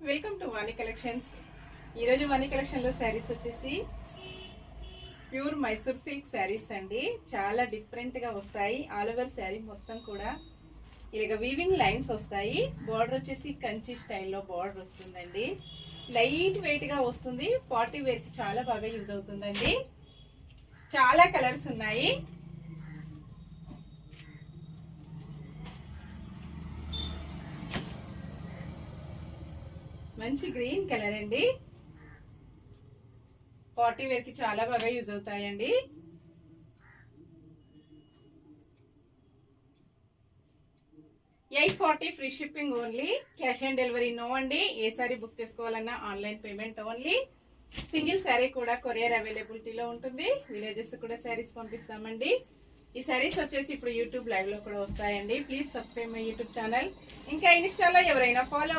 Welcome to Vani collections. ఈరోజు వాణి collection లో శారీస్ వచ్చేసి ప్యూర్ మైసూర్ సిల్క్ శారీస్ అండి. చాలా డిఫరెంట్ గా వస్తాయి. ఆల్ ఓవర్ శారీ మొత్తం కూడా ఇలాగ వీవింగ్ లైన్స్ వస్తాయి. బార్డర్ వచ్చేసి కంచి స్టైల్లో బార్డర్ వస్తుందండి. లైట్ వెయిట్ గా వస్తుంది. పార్టీ వేర్ కి చాలా బాగా యూజ్ అవుతుందండి. చాలా కలర్స్ ఉన్నాయి. మంచి గ్రీన్ కలర్ అండి. పార్టీ వేర్ కి చాలా బాగా యూజ్ అవుతాయండి. $840 free shipping only. Cash on delivery no అండి. ఏ సారీ బుక్ చేసుకోవాలన్నా online payment only. Single sari కూడా కొరియర్ అవైలబిలిటీలో ఉంటుంది. విలేజెస్ కూడా శారీస్ పంపిస్తామండి. ఈ శారీస్ వచ్చేసి ఇప్పుడు యూట్యూబ్ లైవ్ లో కూడా వస్తాయండి. Please subscribe my YouTube channel. ఇంకా ఇన్స్టాలో ఎవరైనా ఫాలో